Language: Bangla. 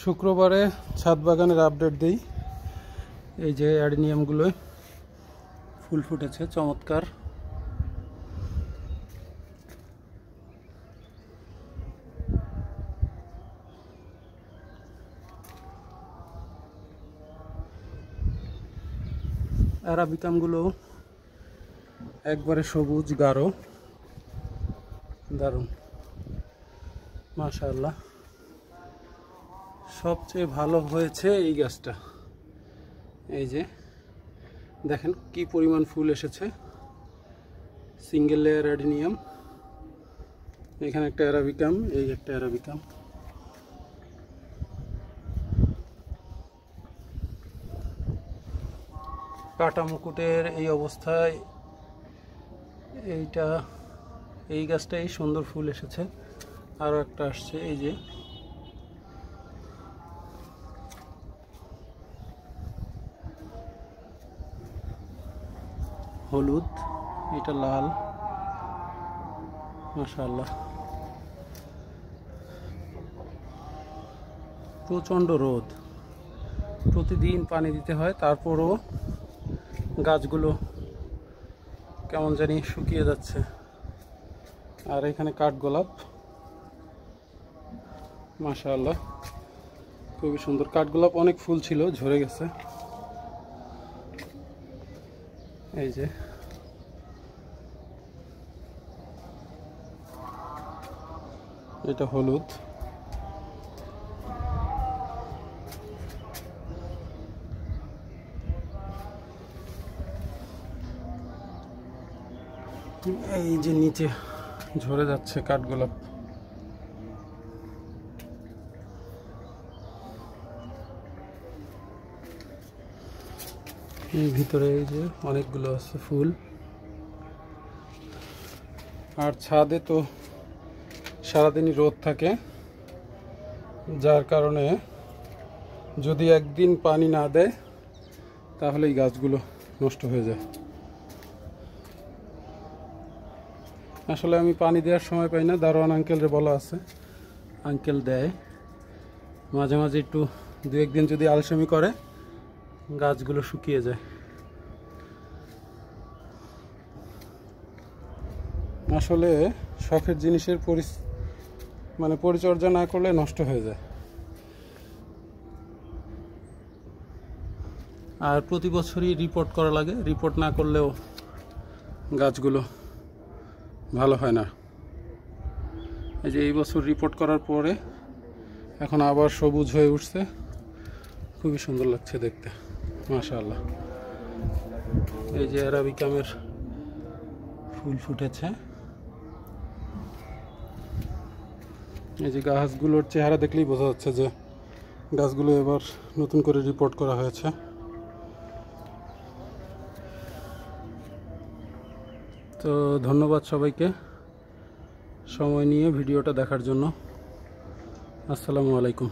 শুক্রবারে ছাদ বাগানের আপডেট দেই। এই যে অ্যাডেনিয়ামগুলোয় ফুল ফুটেছে চমৎকার। অ্যারাবিকামগুলো একবারে সবুজ গাঢ়, দারুণ মাশাআল্লাহ। সবচেয়ে ভালো হয়েছে এই গাছটা। এই যে দেখেন কি পরিমাণ ফুল এসেছে। সিঙ্গেল লেয়ার অ্যাডেনিয়াম, এখানে একটা অ্যারাবিকাম, এই একটা অ্যারাবিকাম। কাটা মুকুটের এই অবস্থায় এই গাছটাই সুন্দর ফুল এসেছে। আরও একটা আসছে, এই যে হলুদ, এটা লাল, মাশাআল্লাহ। প্রচণ্ড রোদ, প্রতিদিন পানি দিতে হয়, তারপরও গাছগুলো কেমন জানি শুকিয়ে যাচ্ছে। আর এখানে কাঠগোলাপ, মাশাআল্লাহ খুবই সুন্দর। কাঠগোলাপ অনেক ফুল ছিল, ঝরে গেছে। এই যে এটা হলুদ, এই যে নিচে ঝরে যাচ্ছে কাঠগোলাপ। এই ভিতরে এই যে অনেকগুলো আছে ফুল। আর ছাদে তো সারাদিনই রোদ থাকে, যার কারণে যদি একদিন পানি না দেয় তাহলে এই গাছগুলো নষ্ট হয়ে যায়। আসলে আমি পানি দেওয়ার সময় পাই না, দারোয়ান আঙ্কেলরে বলা আছে, আঙ্কেল দেয়। মাঝে মাঝে একটু দু একদিন যদি আলসেমি করে গাছগুলো শুকিয়ে যায়। আসলে শখের জিনিসের পরিচর্যা না করলে নষ্ট হয়ে যায়। আর প্রতি বছরই রিপোর্ট করা লাগে, রিপোর্ট না করলেও গাছগুলো ভালো হয় না। এই যে এই বছর রিপোর্ট করার পরে এখন আবার সবুজ হয়ে উঠছে, খুবই সুন্দর লাগছে দেখতে, মাশাআল্লাহ। এই যে অ্যারাবিকামের ফুল ফুটেছে। এই যে গাছগুলোর চেহারা দেখলেই বোঝা যাচ্ছে যে গাছগুলো এবার নতুন করে রিপোর্ট করা হয়েছে। তো ধন্যবাদ সবাইকে সময় নিয়ে ভিডিওটা দেখার জন্য। আসসালামু আলাইকুম।